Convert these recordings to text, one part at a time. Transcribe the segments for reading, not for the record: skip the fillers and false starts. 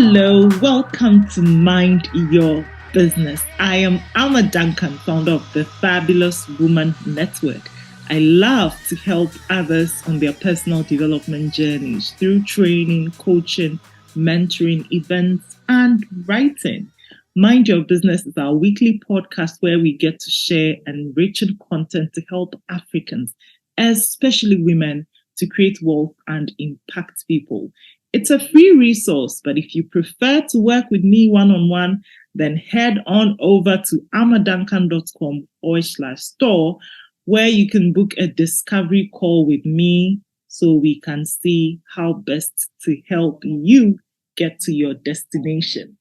Hello, welcome to Mind Your Business. I am Alma Duncan, founder of the Fabulous Woman Network. I love to help others on their personal development journeys through training, coaching, mentoring, events, and writing. Mind Your Business is our weekly podcast where we get to share enriching content to help Africans, especially women, to create wealth and impact people. It's a free resource, but if you prefer to work with me one-on-one, then head on over to amaduncan.com/store, where you can book a discovery call with me so we can see how best to help you get to your destination.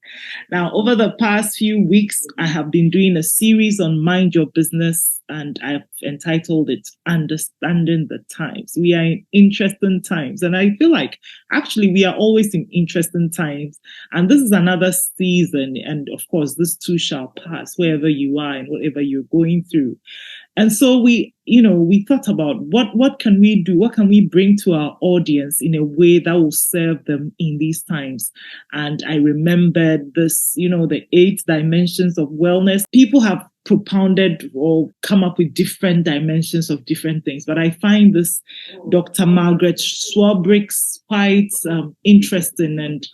Now, over the past few weeks, I have been doing a series on Mind Your Business, and I've entitled it Understanding the Times. We are in interesting times, and I feel like actually we are always in interesting times. And this is another season, and of course, this too shall pass, wherever you are and whatever you're going through. And so we thought about what can we do? What can we bring to our audience in a way that will serve them in these times? And I remembered this, the 8 dimensions of wellness. People have propounded or come up with different dimensions of different things. But I find this Dr. Margaret Swarbrick's quite interesting and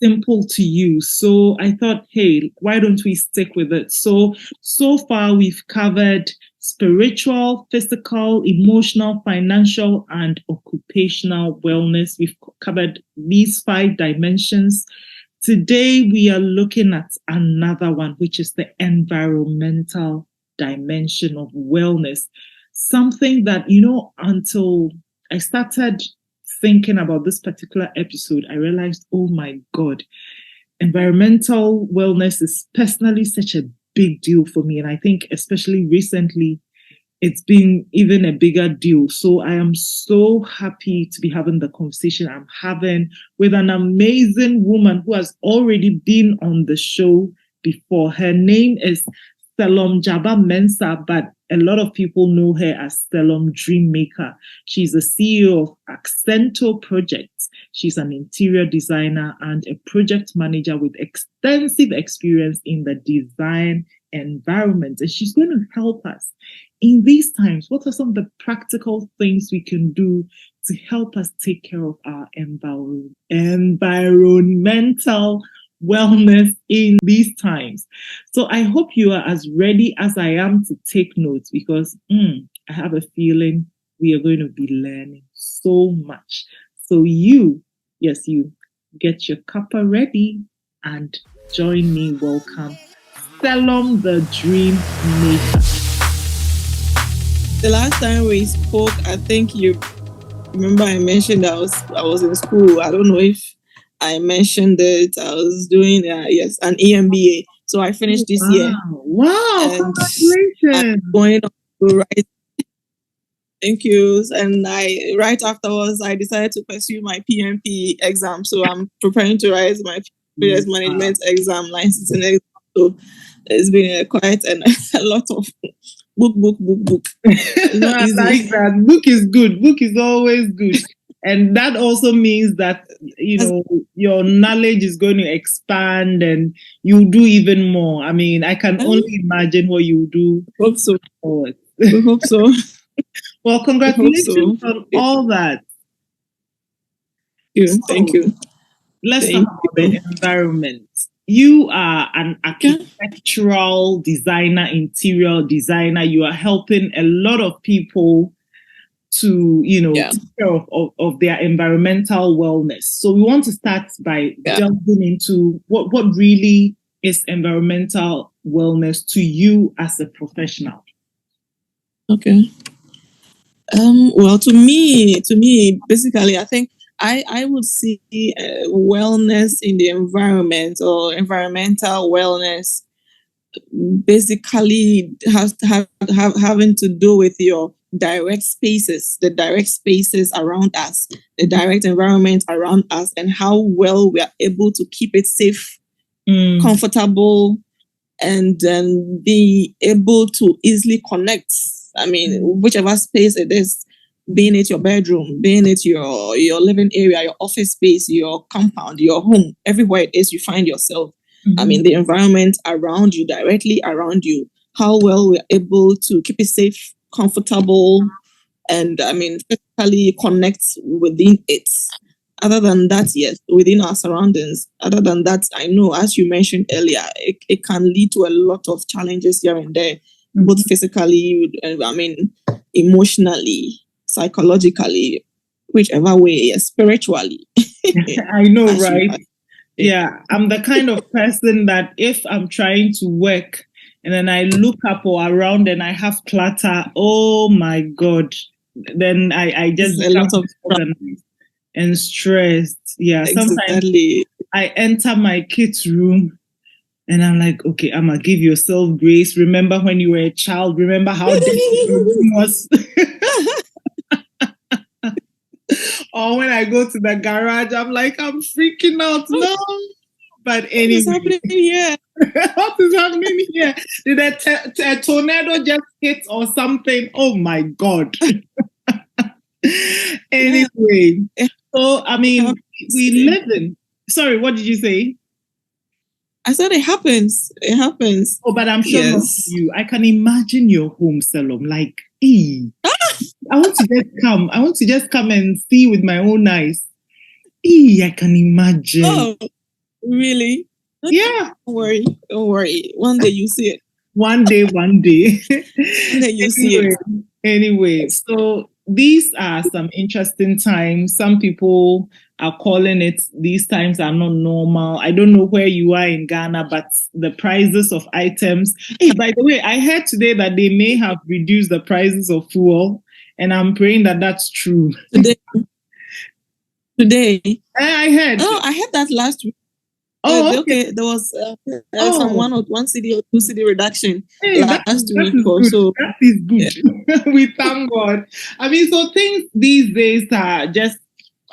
simple to use. So I thought, hey, why don't we stick with it? So far we've covered spiritual, physical, emotional, financial, and occupational wellness. We've covered these 5 dimensions. Today, we are looking at another one, which is the environmental dimension of wellness. Something that, until I started thinking about this particular episode, I realized, oh my God, environmental wellness is personally such a big deal for me. And I think especially recently, it's been even a bigger deal. So I am so happy to be having the conversation I'm having with an amazing woman who has already been on the show before. Her name is Selorm Djaba-Mensah, but a lot of people know her as Selorm Dreamaker. She's the CEO of Accento Projekts. She's an interior designer and a project manager with extensive experience in the design environment. And she's going to help us in these times. What are some of the practical things we can do to help us take care of our environmental wellness in these times? So I hope you are as ready as I am to take notes, because I have a feeling we are going to be learning so much. So you get your cuppa ready and join me. Welcome, Selorm the Dreamaker. The last time we spoke, I think you remember I mentioned I was in school. I don't know if I mentioned it. I was doing an EMBA. So I finished this year. Wow! Congratulations! I'm going on to write. Thank you. And right afterwards, I decided to pursue my PMP exam. So I'm preparing to write my business management exam, licensing exam. So it's been quite a lot of book. It's not I easy. like that. Book is good. Book is always good. And that also means that, your knowledge is going to expand and you do even more. I mean, I can only imagine what you do. Hope so. Forward. I hope so. Well, congratulations on all that. Thank you. Let's talk about the environment. You are an architectural designer, interior designer. You are helping a lot of people to, take care of their environmental wellness. So we want to start by delving into what really is environmental wellness to you as a professional. Okay. Well, to me, basically, I think I would see wellness in the environment, or environmental wellness, basically has to have having to do with your direct spaces, the direct spaces around us, the direct environment around us, and how well we are able to keep it safe, comfortable, and then be able to easily connect. I mean, whichever space it is, being it your bedroom, being it your living area, your office space, your compound, your home, everywhere it is you find yourself. I mean, the environment around you, directly around you, how well we're able to keep it safe, comfortable, and I mean, physically connect within it. Other than that, yes, within our surroundings. Other than that, I know, as you mentioned earlier, it can lead to a lot of challenges here and there, both physically, I mean, emotionally, psychologically, whichever way, yes, spiritually. I know, right? Yeah, I'm the kind of person that if I'm trying to work and then I look up or around and I have clutter, oh my God, then I just a lot of disorganized and stressed. Yeah, sometimes exactly. I enter my kid's room and I'm like, okay, Amma, give yourself grace. Remember when you were a child? Remember how dirty your room was? Or when I go to the garage, I'm like, I'm freaking out. No. But anyway, What's happening here? what is happening here? Did a tornado just hit or something? Oh my God. Anyway, so I mean, we live in. Sorry, what did you say? I said it happens. It happens. Oh, but I'm sure not to you. I can imagine your home, Selorm. Like, I want to just come. I want to just come and see with my own eyes. I can imagine. Oh, really? Yeah. Don't worry. Don't worry. One day you see it. One day. One day you see it. Anyway, so these are some interesting times. Some people are calling it, these times are not normal. I don't know where you are in Ghana, but the prices of items. Hey, by the way, I heard today that they may have reduced the prices of fuel, and I'm praying that that's true. Today. I heard. Oh, I heard that last week. Oh, okay. There was some 1 cedi or 2 cedi reduction last week or good. so. That is good. Yeah. We thank God. I mean, so things these days are just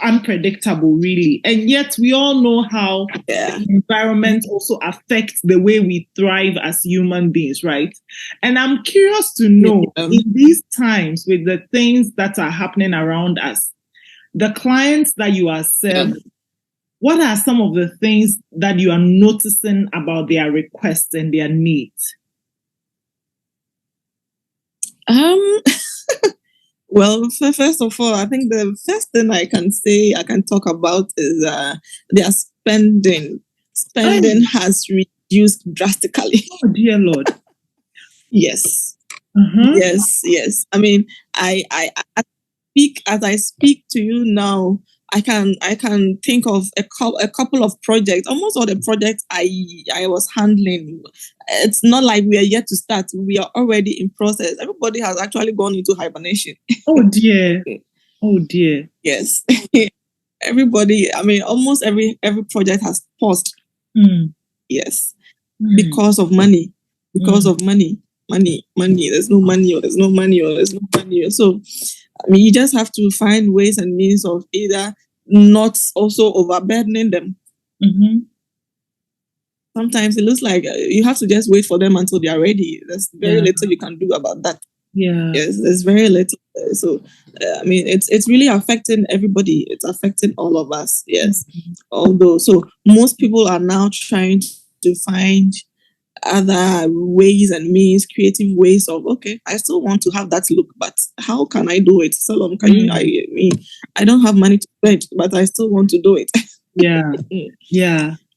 unpredictable, really. And yet we all know how the environment also affects the way we thrive as human beings, right? And I'm curious to know, in these times with the things that are happening around us, the clients that you are serving, what are some of the things that you are noticing about their requests and their needs? Well, first of all, I think the first thing I can talk about is their spending. Spending has reduced drastically. Oh dear Lord. Yes. Yes. I mean, I as I speak to you now, I can think of a couple of projects. Almost all the projects I was handling. It's not like we are yet to start. We are already in process. Everybody has actually gone into hibernation. Oh dear. Oh dear. Yes. Everybody. I mean, almost every project has paused. Yes. Because of money. Because of money. Money. There's no money, or there's no money, or there's no money. So, I mean, you just have to find ways and means of either not also overburdening them. Sometimes it looks like you have to just wait for them until they are ready. There's very little you can do about that. Yeah. Yes, there's very little. So, I mean, it's really affecting everybody. It's affecting all of us. Yes. Although, so most people are now trying to find other ways and means, creative ways of, okay, I still want to have that look, but how can I do it? Selorm, can you? I don't have money to spend, but I still want to do it. Yeah.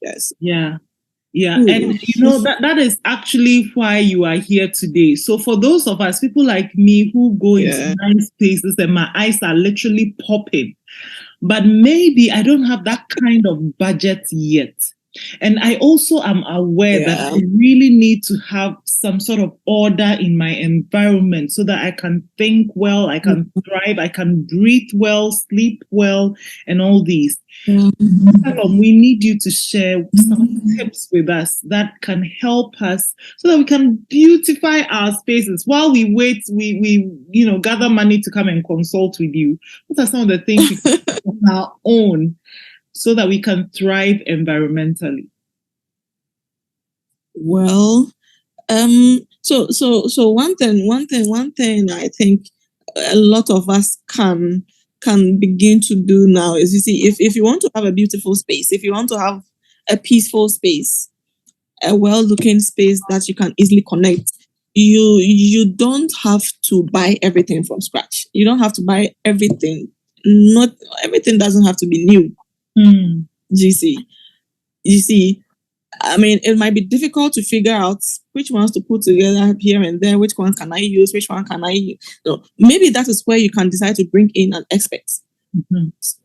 Yes. Yeah. And you know that is actually why you are here today. So for those of us, people like me who go into nice places and my eyes are literally popping, but maybe I don't have that kind of budget yet. And I also am aware that I really need to have some sort of order in my environment so that I can think well, I can thrive, I can breathe well, sleep well, and all these. We need you to share some tips with us that can help us so that we can beautify our spaces. While we wait, we gather money to come and consult with you. What are some of the things we can do on our own so that we can thrive environmentally? Well, so one thing I think a lot of us can begin to do now is, you see, if you want to have a beautiful space, if you want to have a peaceful space, a well-looking space that you can easily connect, you don't have to buy everything from scratch. You don't have to buy everything. Not everything doesn't have to be new. You see, I mean, it might be difficult to figure out which ones to put together here and there, which ones can I use, which one can I use. So maybe that is where you can decide to bring in an expert.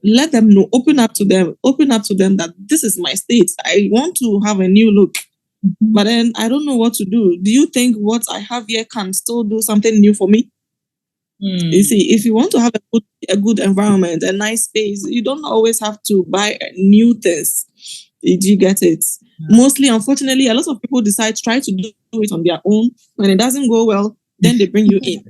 Let them know, open up to them that this is my state. I want to have a new look, but then I don't know what to do. Do you think what I have here can still do something new for me? You see, if you want to have a good environment, a nice space, you don't always have to buy new things. Did you get it? Mostly, unfortunately, a lot of people try to do it on their own. When it doesn't go well, then they bring you in.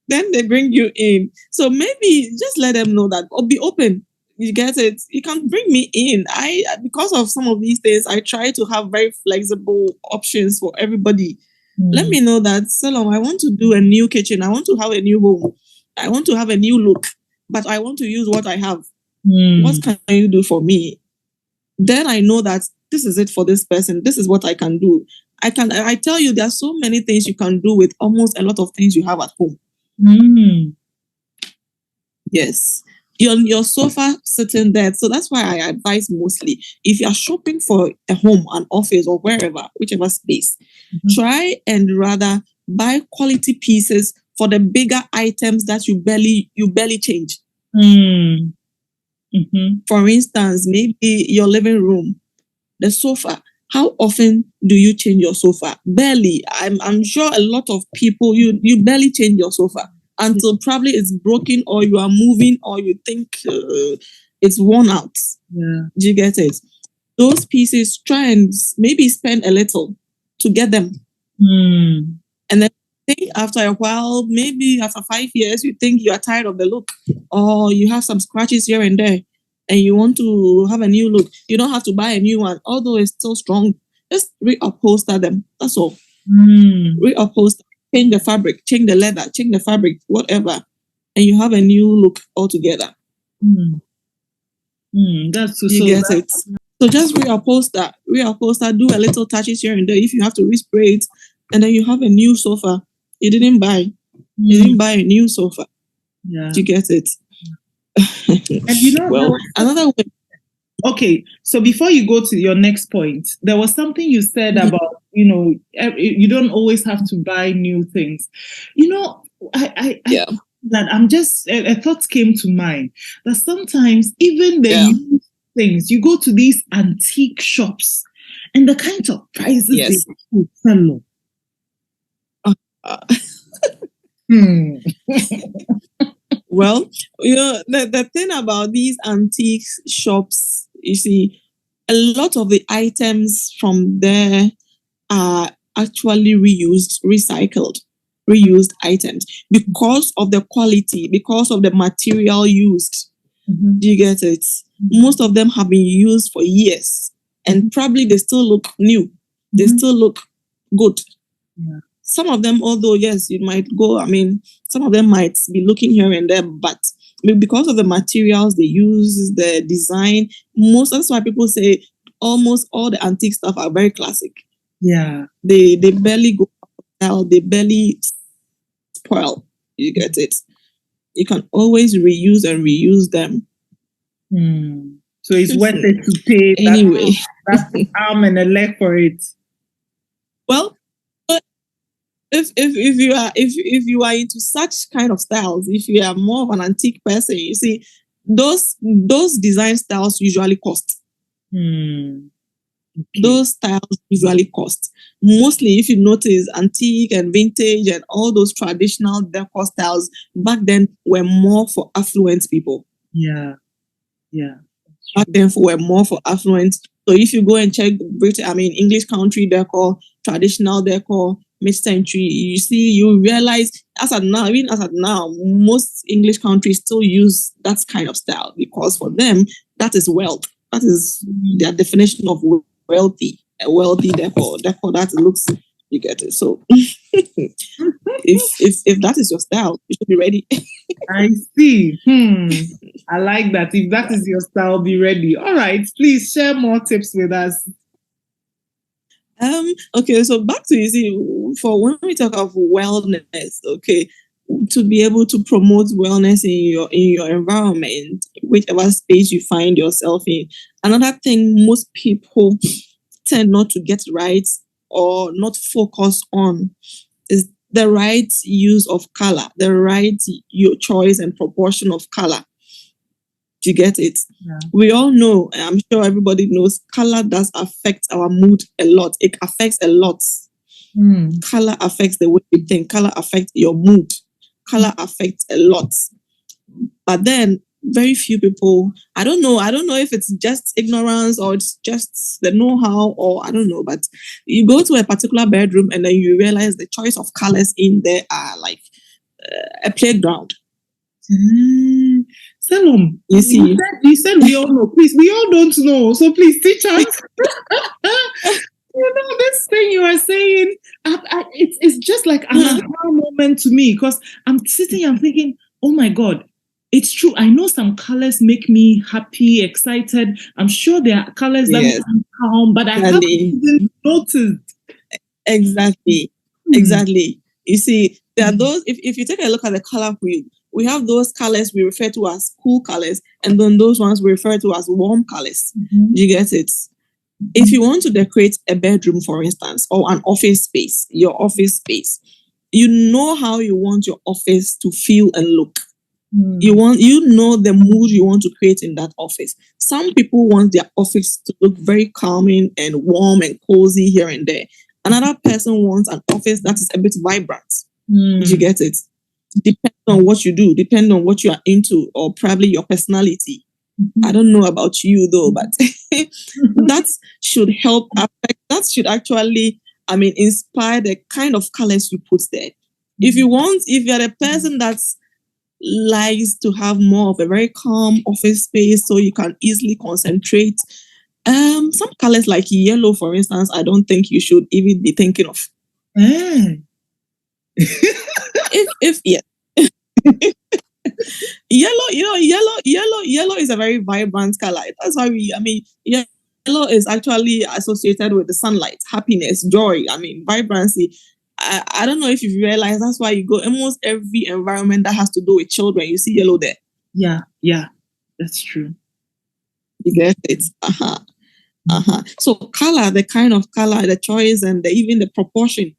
then they bring you in. So maybe just let them know that, or be open. You get it? You can bring me in. Because of some of these things, I try to have very flexible options for everybody. Let me know that, Selorm, I want to do a new kitchen. I want to have a new home. I want to have a new look, but I want to use what I have. What can you do for me? Then I know that this is it for this person. This is what I can do. I tell you, there are so many things you can do with almost a lot of things you have at home. Yes. Your sofa sitting there. So that's why I advise mostly, if you're shopping for a home, an office, or wherever, whichever space, try and rather buy quality pieces for the bigger items that you barely change. For instance, maybe your living room, the sofa. How often do you change your sofa? Barely. I'm sure a lot of people, you barely change your sofa until probably it's broken, or you are moving, or you think it's worn out. Do you get it? Those pieces, try and maybe spend a little to get them. And then after a while, maybe after 5 years, you think you are tired of the look, or you have some scratches here and there, and you want to have a new look. You don't have to buy a new one, although it's still strong. Just reupholster them. That's all. Reupholster, change the fabric, change the leather, change the fabric, whatever, and you have a new look altogether. That's so. You get it. So just reupholster, do a little touches here and there. If you have to respray it, and then you have a new sofa. You didn't buy a new sofa. Do you get it? And another way. Okay, so before you go to your next point, there was something you said about, you don't always have to buy new things. That I'm just, a thought came to mind that sometimes even the used things, you go to these antique shops and the kind of prices they sell. Well, the thing about these antique shops, you see, a lot of the items from there are actually reused items because of the quality, because of the material used. Do you get it? Most of them have been used for years, and probably they still look new. They still look good. Some of them, although, yes, you might go, some of them might be looking here and there, but because of the materials they use, the design, that's why people say almost all the antique stuff are very classic. They barely go out, they barely spoil. You get it? You can always reuse and reuse them. So it's worth it to pay anyway. That arm and a leg for it. Well, if you are into such kind of styles, if you are more of an antique person, you see, those design styles usually cost. Those styles usually cost. Mostly, if you notice, antique and vintage and all those traditional decor styles back then were more for affluent people. Back then were more for affluent. So if you go and check English country decor, traditional decor, mid-century, you realize as at now, most English countries still use that kind of style because for them, that is wealth. That is their definition of wealthy. A wealthy decor that looks You get it? So if that is your style, you should be ready. I see. I like that. If that is your style, be ready. All right. Please share more tips with us. Okay, so back to, you see, for when we talk of wellness, okay, to be able to promote wellness in your environment, whichever space you find yourself in. Another thing most people tend not to get right or not focus on is the right use of color, the right your choice and proportion of color. Do you get it? Yeah. We all know, I'm sure everybody knows, color does affect our mood a lot. It affects a lot. Color affects the way you think. Color affects your mood. Color affects a lot. But then very few people, I don't know if it's just ignorance or it's just the know-how, or I don't know, but you go to a particular bedroom and then you realize the choice of colors in there are like a playground. Selorm, you see, you said we all know. Please, we all don't know. So please teach us. This thing you are saying, it's just like an aha moment to me, because I'm sitting and thinking, oh my God, it's true. I know some colors make me happy, excited. I'm sure there are colors that make me calm, but I haven't even noticed. Exactly. You see, there are those, if you take a look at the color wheel, we have those colors we refer to as cool colors, and then those ones we refer to as warm colors. Do you get it? If you want to decorate a bedroom, for instance, or an office space, your office space, you know how you want your office to feel and look. You know the mood you want to create in that office. Some people want their office to look very calming and warm and cozy here and there. Another person wants an office that is a bit vibrant. Do you get it? Depends on what you do, depends on what you are into, or probably your personality. I don't know about you though, but that should help affect, that should actually, inspire the kind of colors you put there. If you're the person that likes to have more of a very calm office space so you can easily concentrate, some colors like yellow, for instance, I don't think you should even be thinking of. if yeah. Yellow is a very vibrant color. That's why yellow is actually associated with the sunlight, happiness, joy, vibrancy. I don't know if you've realized, that's why you go almost every environment that has to do with children, you see yellow there. Yeah, that's true. You get it? So color, the kind of color, the choice, and even the proportion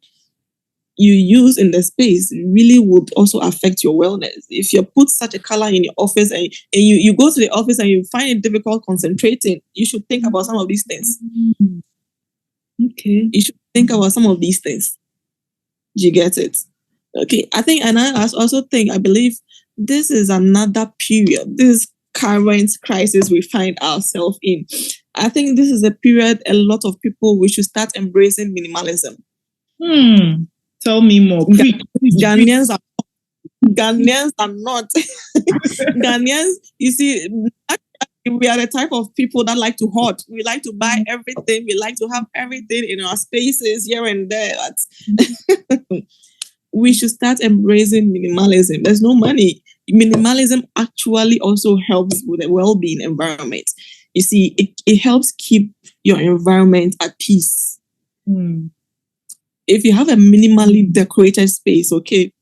you use in the space really would also affect your wellness. If you put such a color in your office and you go to the office and you find it difficult concentrating, you should think about some of these things. Okay. You should think about some of these things. Do you get it? Okay. I believe this is another period, this current crisis we find ourselves in. I think this is a period a lot of people, we should start embracing minimalism. Tell me more. Ghanaians are not. Ghanaians, you see, we are the type of people that like to hoard. We like to buy everything. We like to have everything in our spaces here and there. We should start embracing minimalism. There's no money. Minimalism actually also helps with a well-being environment. You see, it helps keep your environment at peace. If you have a minimally decorated space, okay,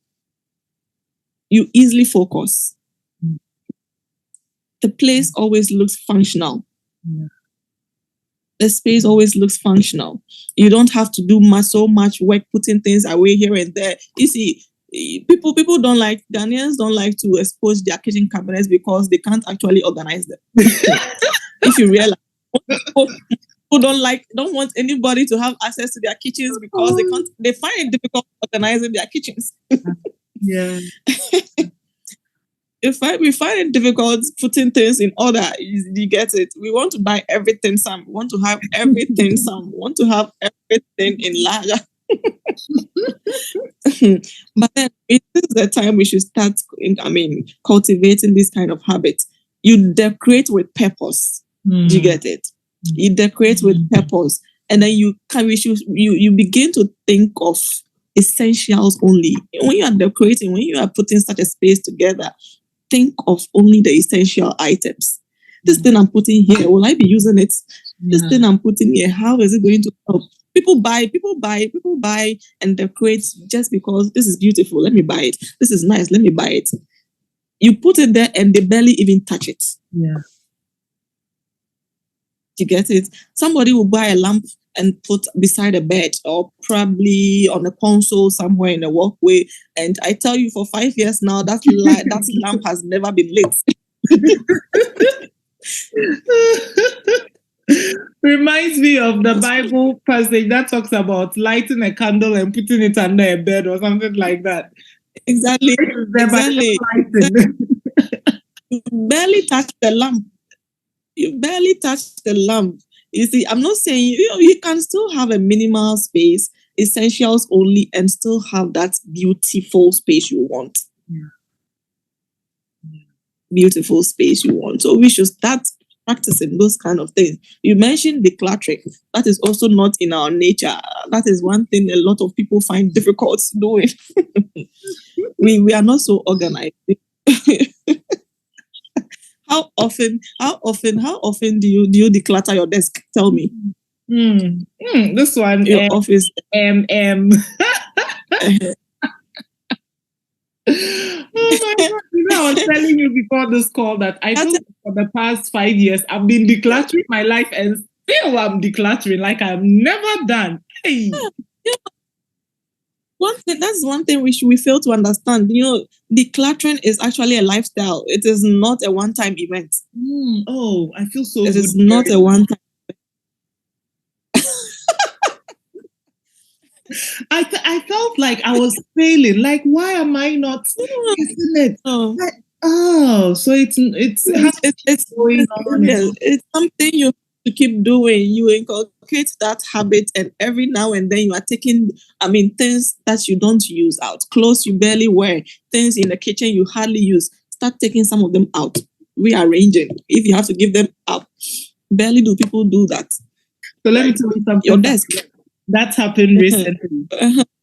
you easily focus. The place always looks functional. The space always looks functional. You don't have to do so much work putting things away here and there. You see, people don't like, Ghanaians don't like to expose their kitchen cabinets because they can't actually organize them. If you realize, people don't want anybody to have access to their kitchens because they find it difficult organizing their kitchens. Yeah. We find it difficult putting things in order. You get it? We want to buy everything some. We want to have everything some. We want to have everything in larger. But then this is the time we should start, cultivating this kind of habit. You decorate with purpose. Do you get it? You decorate with purpose. and then you begin to think of essentials only. When you are decorating, when you are putting such a space together, think of only the essential items. This thing I'm putting here, will I be using it? This thing I'm putting here, how is it going to help? People buy and decorate just because this is beautiful. Let me buy it. This is nice. Let me buy it. You put it there and they barely even touch it. Yeah. You get it? Somebody will buy a lamp and put beside a bed or probably on a console somewhere in a walkway. And I tell you, for 5 years now, that lamp has never been lit. Reminds me of the Bible passage that talks about lighting a candle and putting it under a bed or something like that. Exactly. You barely touch the lamp. You see, I'm not saying you can still have a minimal space, essentials only, and still have that beautiful space you want. Beautiful space you want. So we should start practicing those kind of things. You mentioned decluttering. That is also not in our nature. That is one thing a lot of people find difficult doing. we are not so organized. How often do you declutter your desk? Tell me. This one, your office. Oh my God. I was telling you before this call that I feel for the past 5 years I've been decluttering my life and still I'm decluttering like I'm never done. Hey. That's one thing we fail to understand. Decluttering is actually a lifestyle. It is not a one-time event. Oh, I feel so good. It is not a one-time. I felt like I was failing. Like, why am I not using it? So it's going on. It's something you to keep doing. You inculcate that habit, and every now and then you are taking, things that you don't use out, clothes you barely wear, things in the kitchen you hardly use. Start taking some of them out, rearranging. If you have to give them up, barely do people do that. So let me tell you something. Your desk. That happened recently.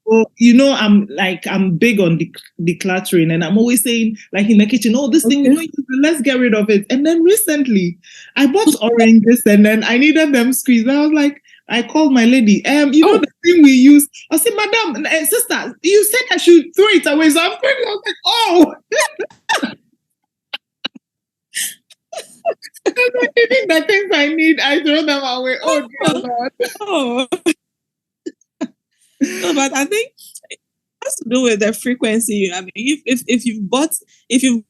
So, I'm big on decluttering, and I'm always saying, like in the kitchen, this thing we don't use it, let's get rid of it. And then recently, I bought oranges, and then I needed them squeezed. I was like, I called my lady. The thing we use. I said, Madam, sister, you said I should throw it away. So I'm throwing it. I was like, oh. Even the things I need, I throw them away. Oh dear Lord. Oh. No, but I think it has to do with the frequency. If you've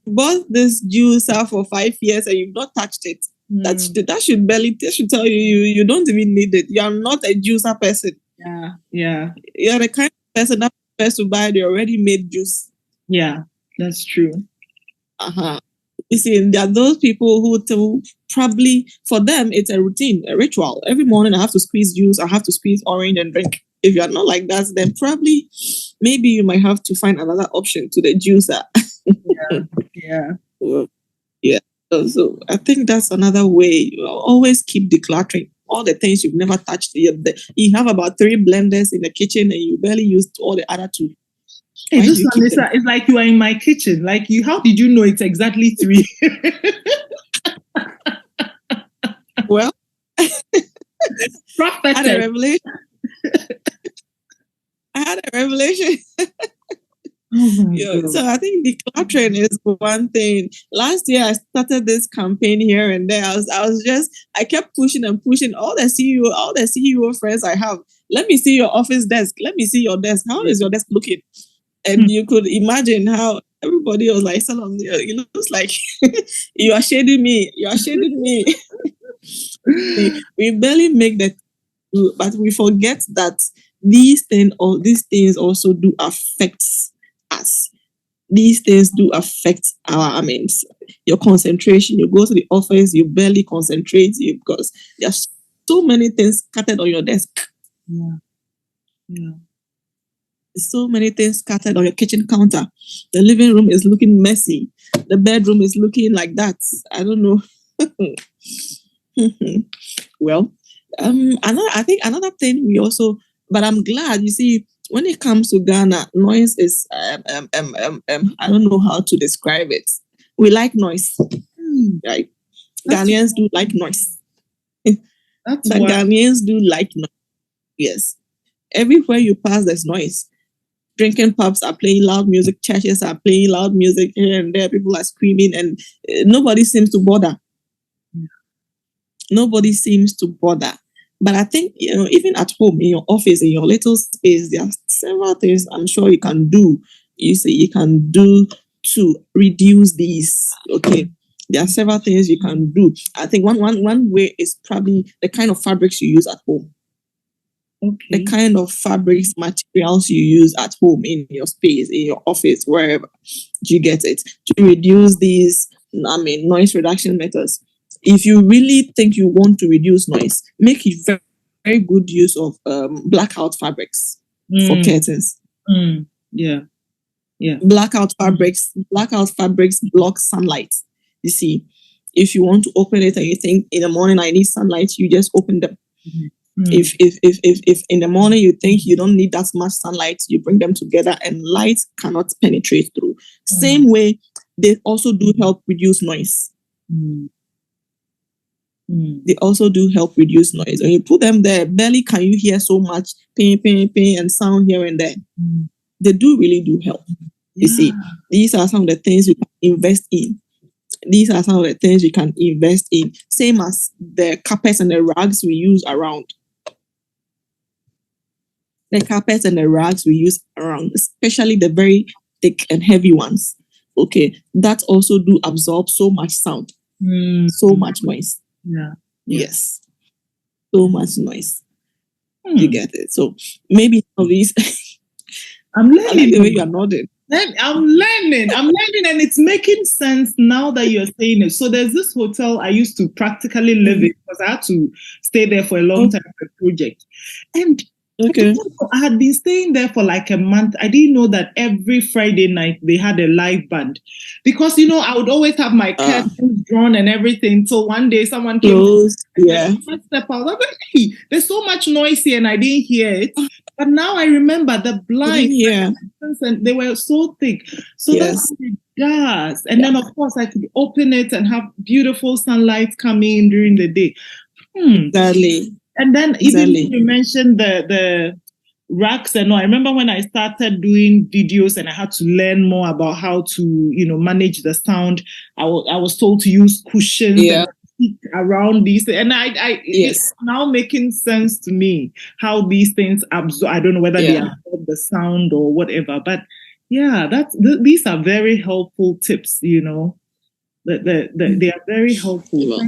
bought this juicer for 5 years and you've not touched it, that should tell you don't even need it. You are not a juicer person. Yeah. You're the kind of person that prefers to buy the already made juice. Yeah, that's true. You see, there are those people who probably, for them, it's a routine, a ritual. Every morning I have to squeeze juice, I have to squeeze orange and drink. If you are not like that, then probably, maybe you might have to find another option to the juicer. Yeah. So I think that's another way. You always keep decluttering all the things you've never touched. You have about 3 blenders in the kitchen and you barely used all the other 2. Hey, this one is like you are in my kitchen. Like how did you know it's exactly 3? Well, I had a revelation. So I think decluttering is one thing. Last year I started this campaign here and there. I kept pushing and pushing all the CEO friends I have. Let me see your office desk. Let me see your desk. How is your desk looking? And you could imagine how everybody was like, Selorm, it looks like you are shading me. You are shading me. We barely make that, but we forget that these things also do affect us. These things do affect our, your concentration. You go to the office, you barely concentrate because there's so many things scattered on your desk. Yeah. So many things scattered on your kitchen counter. The living room is looking messy. The bedroom is looking like that. I don't know. Well, I think another thing we also, but I'm glad, you see, when it comes to Ghana, noise is I don't know how to describe it. We like noise, right? Ghanaians do like noise. That's The why. Ghanaians do like noise. Yes, everywhere you pass, there's noise. Drinking pubs are playing loud music. Churches are playing loud music here and there. People are screaming, and nobody seems to bother. Nobody seems to bother. But I think, even at home, in your office, in your little space, there are several things I'm sure you can do. You see, you can do to reduce these. Okay. There are several things you can do. I think one way is probably the kind of fabrics you use at home. The Okay. kind of fabrics, materials you use at home, in your space, in your office, wherever you get it, to reduce these, noise reduction methods. If you really think you want to reduce noise, make it very, very good use of blackout fabrics for curtains. Yeah. Blackout fabrics block sunlight. You see, if you want to open it and you think in the morning I need sunlight, you just open them. If in the morning you think you don't need that much sunlight, you bring them together and light cannot penetrate through. Same way, they also do help reduce noise. They also do help reduce noise. When you put them there, barely can you hear so much ping, ping, ping, and sound here and there. They do really do help. You see, these are some of the things you can invest in. These are some of the things you can invest in. Same as the carpets and the rugs we use around. The carpets and the rugs we use around, especially the very thick and heavy ones. Okay, that also do absorb so much sound, so much noise. Yes, so much noise. You get it? So maybe some of these. I'm learning. I like the way you are nodding. I'm learning, and it's making sense now that you're saying it. So there's this hotel I used to practically live in, because I had to stay there for a long time for a project. And I had been staying there for like a month. I didn't know that every Friday night they had a live band, because I would always have my curtains drawn and everything. So one day someone came, step out. I was like, hey, there's so much noise here, and I didn't hear it. But now I remember the blinds, and they were so thick. So that's what it does. And then of course I could open it and have beautiful sunlight coming in during the day. Exactly. And then even you mentioned the racks and all. I remember when I started doing videos and I had to learn more about how to, manage the sound. I was told to use cushions and around these, and it's now making sense to me how these things absorb. I don't know whether they absorb the sound or whatever, but these are very helpful tips. They are very helpful.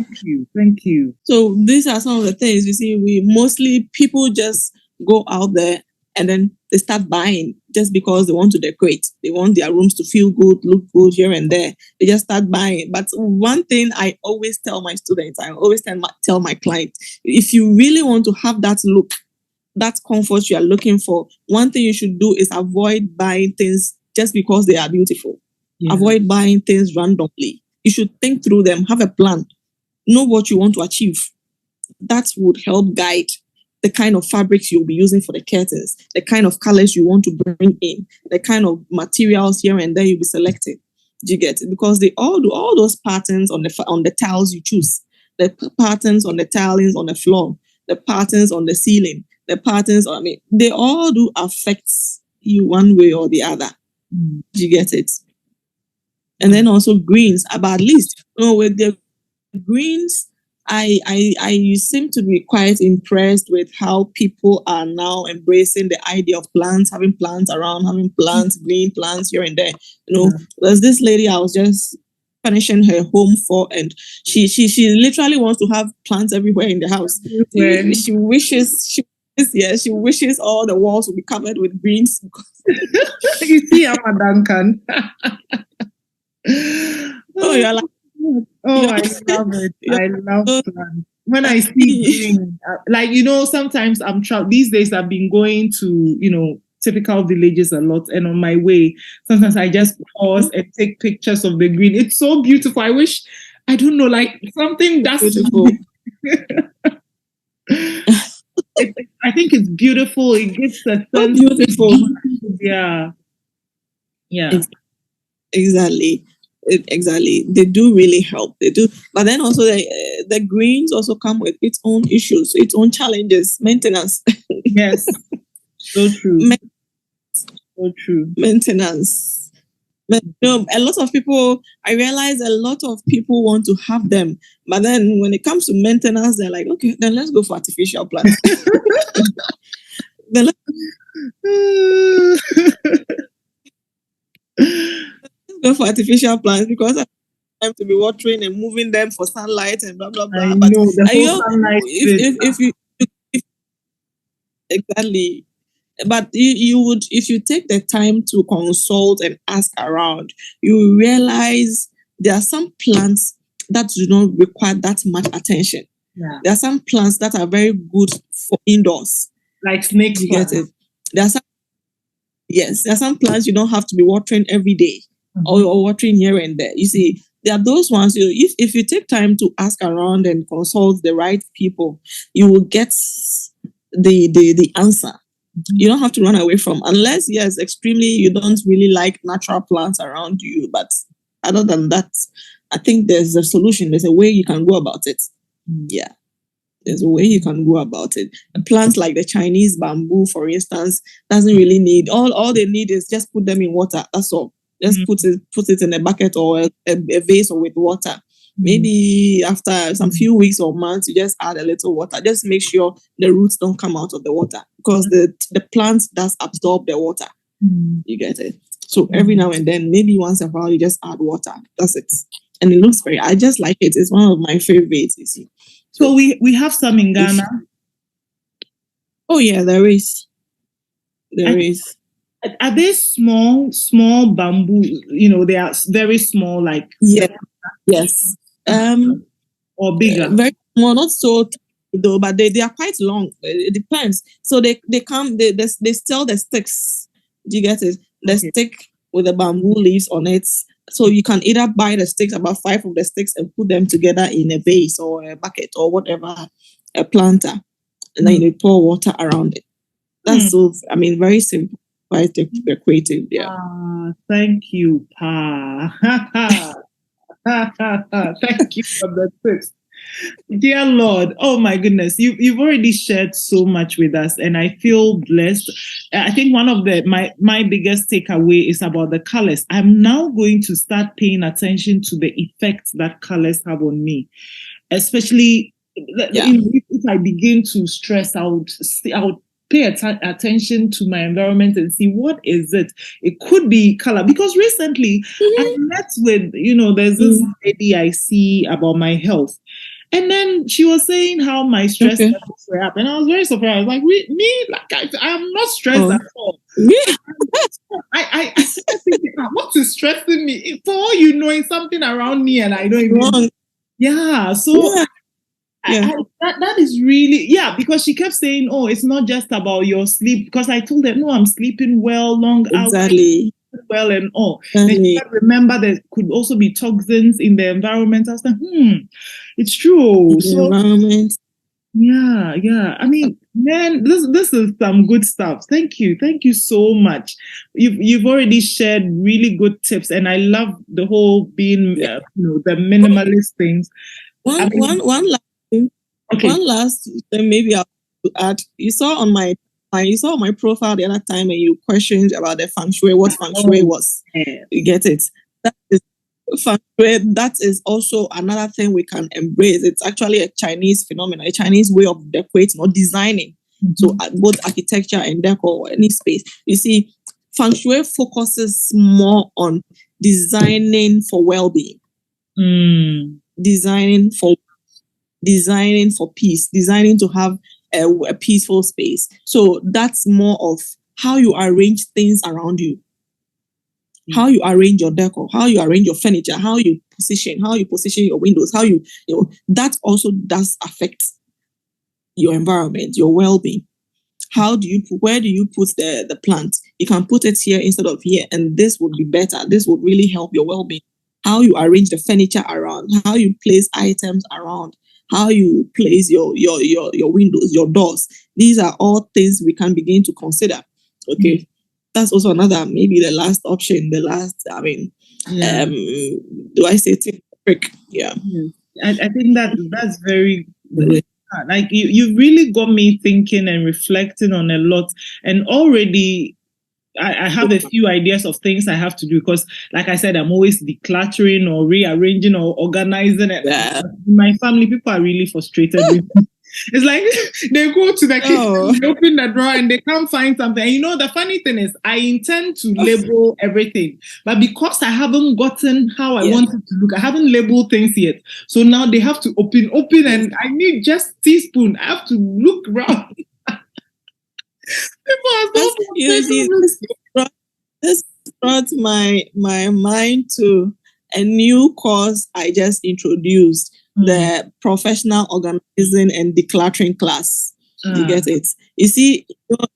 Thank you. So these are some of the things, you see. People just go out there and then they start buying just because they want to decorate. They want their rooms to feel good, look good here and there. They just start buying. But one thing I always tell my students, I always tell my clients, if you really want to have that look, that comfort you are looking for, one thing you should do is avoid buying things just because they are beautiful. Avoid buying things randomly. You should think through them, have a plan, know what you want to achieve. That would help guide the kind of fabrics you'll be using for the curtains, the kind of colors you want to bring in, the kind of materials here and there you'll be selecting. Do you get it? Because they all do all those patterns on the tiles you choose, the patterns on the tilings on the floor, the patterns on the ceiling, the patterns they all do affect you one way or the other. Do you get it? And then also greens, but at least with the greens, I seem to be quite impressed with how people are now embracing the idea of plants, having plants around, having plants, green plants here and there. There's this lady I was just finishing her home for, and she literally wants to have plants everywhere in the house. She wishes all the walls would be covered with greens. You see, I'm a Duncan. You're like, I love it. I love plants. When I see green, sometimes I'm traveling. These days I've been going to, typical villages a lot. And on my way, sometimes I just pause and take pictures of the green. It's so beautiful. I wish, I don't know, like something that's beautiful. I think it's beautiful. It gives a So sense. beautiful. Yeah. Yeah. Exactly. Exactly. They do really help. They do. But then also the greens also come with its own issues, its own challenges, maintenance. Yes. So true. So true. Maintenance. A lot of people, I realize a lot of people want to have them. But then when it comes to maintenance, they're like, okay, then let's go for artificial plants. Then let's go for artificial plants because I have time to be watering and moving them for sunlight and blah, blah, I blah. But know the whole you sunlight bit. if you exactly. But you would, if you take the time to consult and ask around, you realize there are some plants that do not require that much attention. Yeah. There are some plants that are very good for indoors. Like snake You plants. get it? There are some, yes, there are some plants you don't have to be watering every day or watering here and there. You see, there are those ones if you take time to ask around and consult the right people, you will get the answer. You don't have to run away from, unless yes, extremely you don't really like natural plants around you. But other than that, I think there's a solution. There's a way you can go about it. Yeah. There's a way you can go about it. Plants like the Chinese bamboo, for instance, doesn't really need all they need is just put them in water. That's all. Just put it in a bucket or a vase or with water. Maybe after some few weeks or months, you just add a little water. Just make sure the roots don't come out of the water because the plant does absorb the water. You get it? So every now and then, maybe once in a while, you just add water. That's it. And it looks I just like it. It's one of my favorites, you see. So we have some in Ghana. Oh yeah, there is. There is. Are they small bamboo? They are very small, like yes. Or bigger. Very small, not so though, but they are quite long. It depends. So they come they sell the sticks. Do you get it? The stick with the bamboo leaves on it. So you can either buy the sticks, about 5 of the sticks, and put them together in a vase or a bucket or whatever, a planter, and then you pour water around it. That's so. Very simple, quite creative. Yeah. Thank you, Pa. Thank you for the tips. Dear Lord, oh my goodness, you've already shared so much with us, and I feel blessed. I think one of my biggest takeaway is about the colors. I'm now going to start paying attention to the effect that colors have on me, especially if I begin to stress out. I would pay attention to my environment and see what is it. It could be color, because recently I met with there's this lady I see about my health. And then she was saying how my stress levels were up. And I was very surprised. Like, I'm not stressed at all. I started thinking, what is stressing me? For all you know, it's something around me and I don't even. Yeah. So that is really, because she kept saying, oh, it's not just about your sleep. Because I told her, no, I'm sleeping well, long hours. Exactly. Well and all. Then you remember there could also be toxins in the environment. I was like, it's true. So environment. Yeah. I mean, man, this is some good stuff. Thank you so mumuch. You've already shared really good tips, and I love the whole being the minimalist things. One last thing. Okay. One last thing, maybe I'll add. You saw on my profile the other time, and you questioned about the feng shui, what feng shui was. You get it? That is feng shui. That is also another thing we can embrace. It's actually a Chinese phenomenon, a Chinese way of decorating or designing. So both architecture and decor or any space. You see, feng shui focuses more on designing for well-being, designing for peace, designing to have a peaceful space. So that's more of how you arrange things around you, how you arrange your decor, how you arrange your furniture, how you position your windows, how you that also does affect your environment, your well-being. Where do you put the plant? You can put it here instead of here, and this would be better. This would really help your well-being. How you arrange the furniture around, how you place items around. how you place your windows, your doors. These are all things we can begin to consider. Okay. That's also another, maybe the last option, do I say trick? Yeah. I think that's very like you really got me thinking and reflecting on a lot, and already I have a few ideas of things I have to do, because like I said, I'm always decluttering or rearranging or organizing it. Yeah. In my family, people are really frustrated with me. It's like they go to the kitchen, they open the drawer, and they can't find something. And the funny thing is, I intend to label everything, but because I haven't gotten how I want it to look, I haven't labeled things yet. So now they have to open, and I need just teaspoon. I have to look around. People are so frustrated. This brought my mind to a new course I just introduced, the professional organizing and decluttering class. You get it? You see,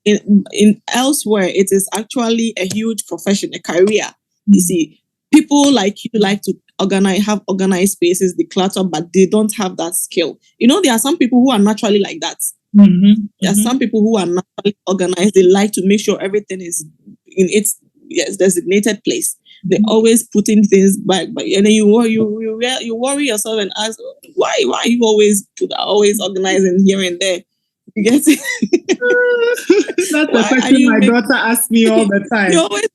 in elsewhere, it is actually a huge profession, a career. You see, people like you like to have organized spaces, declutter, but they don't have that skill. There are some people who are naturally like that. There are some people who are naturally organized. They like to make sure everything is in its designated place. They always put in things back, and then you worry yourself and ask, why are you always organizing here and there? You get it? That's the question my daughter asks me all the time. You always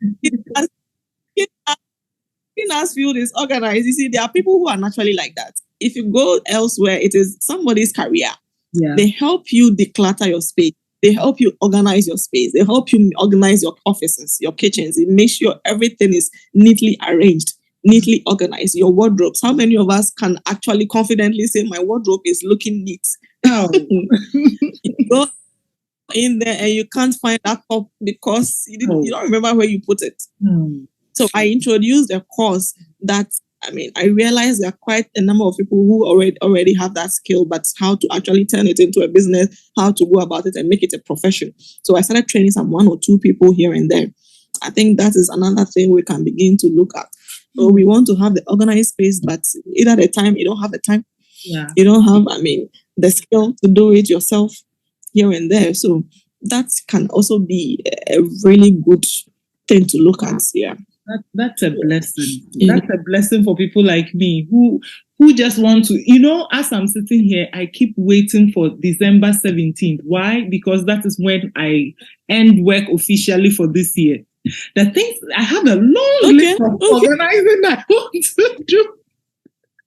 us feel disorganized. You see, there are people who are naturally like that. If you go elsewhere, it is somebody's career. Yeah. They help you declutter your space. They help you organize your space. They help you organize your offices, your kitchens. They make sure everything is neatly arranged, neatly organized. Your wardrobes. How many of us can actually confidently say my wardrobe is looking neat? Oh. You go in there and you can't find that top because you don't remember where you put it. So I introduced a course that, I realized there are quite a number of people who already have that skill, but how to actually turn it into a business, how to go about it and make it a profession. So I started training some 1 or 2 people here and there. I think that is another thing we can begin to look at. So we want to have the organized space, but either the time, you don't have the time. Yeah. You don't have, the skill to do it yourself here and there. So that can also be a really good thing to look at. Yeah. That's a blessing. That's a blessing for people like me who just want to, as I'm sitting here, I keep waiting for December 17th. Why? Because that is when I end work officially for this year. The things, I have a long list of organizing I want to do.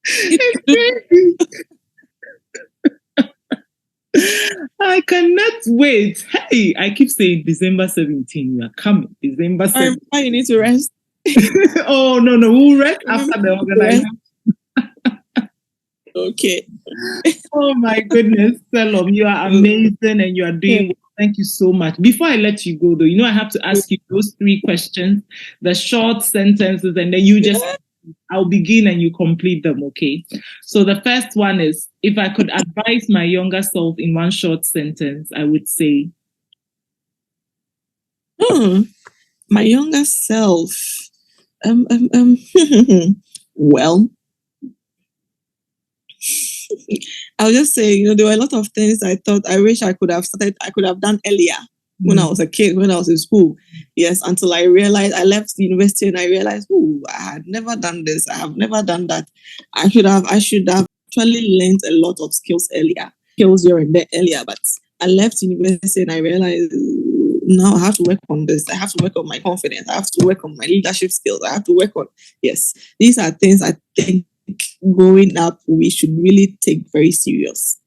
It's crazy. I cannot wait. Hey, I keep saying December 17th, you are coming. December 17th. You need to rest. Oh, no, we'll rest after the organization. Okay. Oh my goodness, Selorm, you are amazing and you are doing well. Thank you so much. Before I let you go, though, I have to ask you those 3 questions, the short sentences, and then you just, I'll begin and you complete them, okay? So the first one is, if I could advise my younger self in 1 short sentence, I would say, my younger self, well, I'll just say, there were a lot of things I thought I wish I could have done earlier when I was a kid, when I was in school. Yes, until I realized, I left the university and I realized, I had never done this. I have never done that. I should have actually learned a lot of skills earlier, here and there earlier, but I left university and I realized, now I have to work on this. I have to work on my confidence. I have to work on my leadership skills. I have to work on, these are things I think growing up we should really take very serious.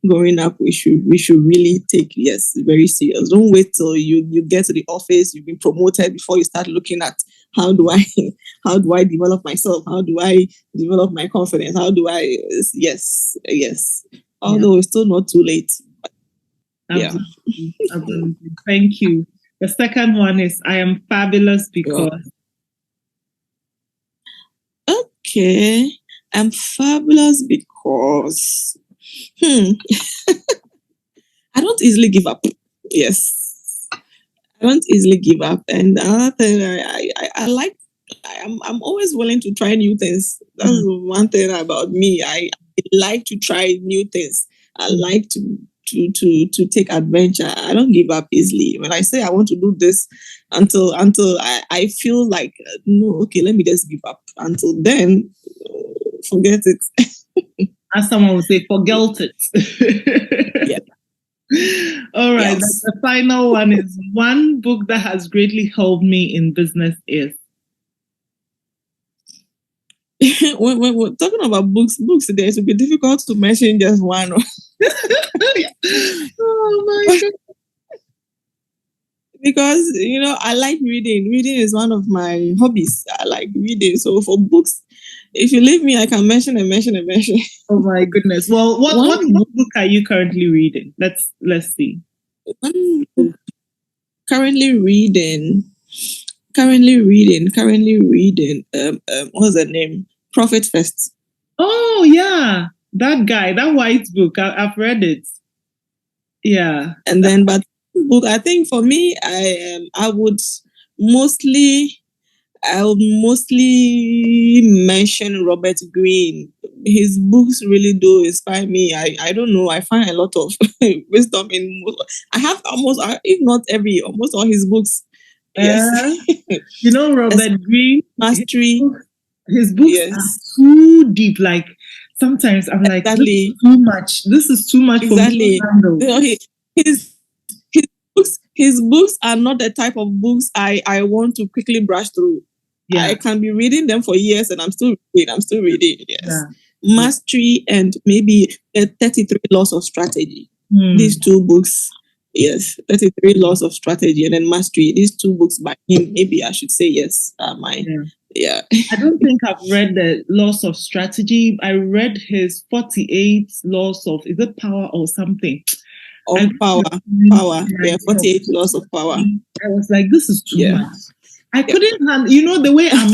Growing up we should really take very serious. Don't wait till you get to the office, you've been promoted before you start looking at how do I develop myself, how do I develop my confidence, how do I although it's still not too late. Absolutely. Thank you. The second one is, I am fabulous because. Okay, I'm fabulous because I don't easily give up. Yes, I don't easily give up. And another thing I like, I'm always willing to try new things. That's one thing about me. I like to try new things. I like to take adventure. I don't give up easily. When I say I want to do this until I feel like no, okay, let me just give up. Until then, forget it. As someone would say, forget it. Yeah. All right. Yes. The final one is one book that has greatly helped me in business is. when we're talking about books, it will be difficult to mention just one. Oh my God. Because I like reading. Reading is one of my hobbies. I like reading. So for books, if you leave me, I can mention and mention and mention. Oh my goodness. Well, what book are you currently reading? Let's see. One book currently reading. What's the name? Profit First. Oh yeah, that guy, that white book. I've read it. Yeah. And then, but book, I think for me, I would mostly mention Robert Greene. His books really do inspire me. I don't know. I find a lot of wisdom in. I have almost, if not almost all his books. Yes. Robert Greene, Mastery. His books are too deep. Like sometimes I'm like, exactly. This is too much. This is too much exactly. for me to handle. His books are not the type of books I want to quickly brush through. Yeah. I can be reading them for years and I'm still reading. Yes. Yeah. Mastery and maybe 33 Laws of Strategy. These two books. Yes, 33 Laws of Strategy and then Mastery. These two books by him, maybe I should say yes. Yeah. I don't think I've read the Laws of Strategy. I read his 48 Laws of, is it Power or something? Power. Yeah, 48 Laws of Power. I was like, this is too much. I couldn't handle, the way I'm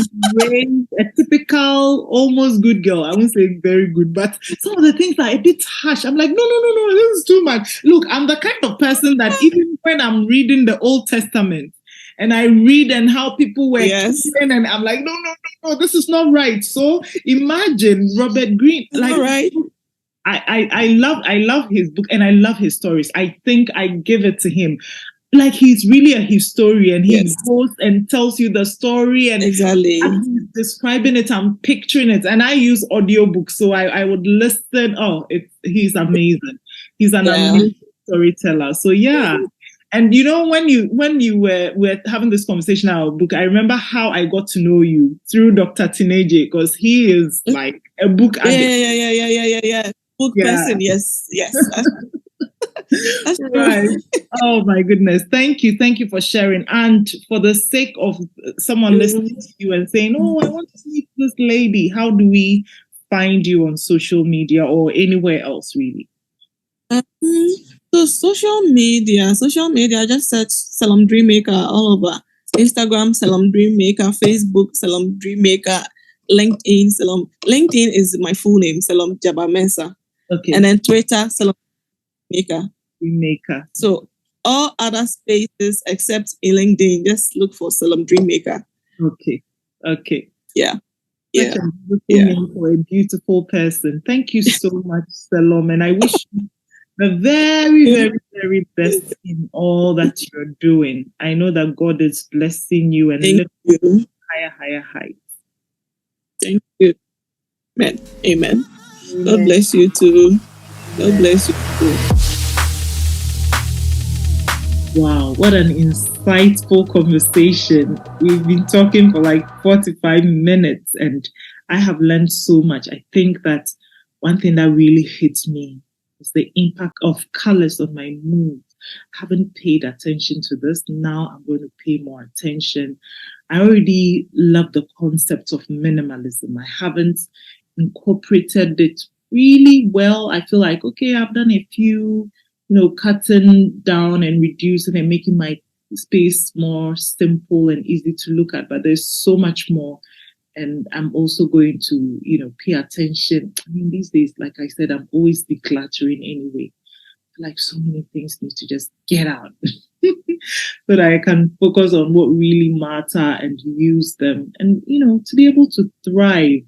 raised, a typical, almost good girl. I won't say very good, but some of the things are a bit harsh. I'm like, no, this is too much. Look, I'm the kind of person that even when I'm reading the Old Testament and I read and how people were killing, and I'm like, no, this is not right. So imagine Robert Greene, like, right. I love his book and I love his stories. I think I give it to him. Like he's really a historian. He goes and tells you the story and exactly as he's describing it, I'm picturing it. And I use audiobooks, so I would listen. Oh, he's amazing. He's an amazing storyteller. So yeah. And when you were having this conversation about our book, I remember how I got to know you through Dr. Tineje, because he is like a book addict. Yeah. Book person, yes. That's right. Oh my goodness. Thank you for sharing. And for the sake of someone listening to you and saying, oh, I want to meet this lady, how do we find you on social media or anywhere else really? So social media, just search Selorm Dreamaker all over. Instagram, Selorm Dreamaker, Facebook, Selorm Dreamaker, LinkedIn, LinkedIn is my full name, Selorm Djaba-Mensah. Okay. And then Twitter, Selorm Dreamaker. So all other spaces except in LinkedIn, just look for Selorm Dreamaker. Okay. Yeah. Such a beautiful name for a beautiful person. Thank you so much, Selorm. And I wish you the very, very, very best in all that you're doing. I know that God is blessing you and lifting you higher heights. Thank you. Amen. God bless you too. God bless you too. Wow, what an insightful conversation. We've been talking for like 45 minutes and I have learned so much. I think that one thing that really hits me is the impact of colors on my mood. I haven't paid attention to this. Now I'm going to pay more attention. I already love the concept of minimalism. I haven't incorporated it really well. I feel like, okay, I've done a few, cutting down and reducing and making my space more simple and easy to look at. But there's so much more. And I'm also going to, pay attention. I mean, these days, like I said, I'm always decluttering anyway. Like so many things need to just get out so that I can focus on what really matter and use them and, to be able to thrive.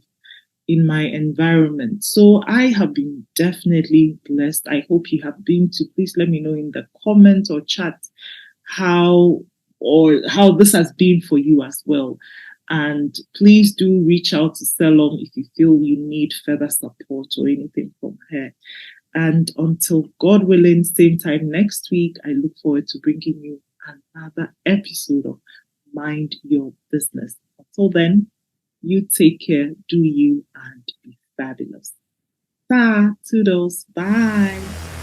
in my environment. So I have been definitely blessed. I hope you have been too. Please let me know in the comments or chat how how this has been for you as well. And please do reach out to Selorm if you feel you need further support or anything from her. And until God willing, same time next week, I look forward to bringing you another episode of Mind Your Business. Until then, you take care, do you, and be fabulous. Toodles. Bye.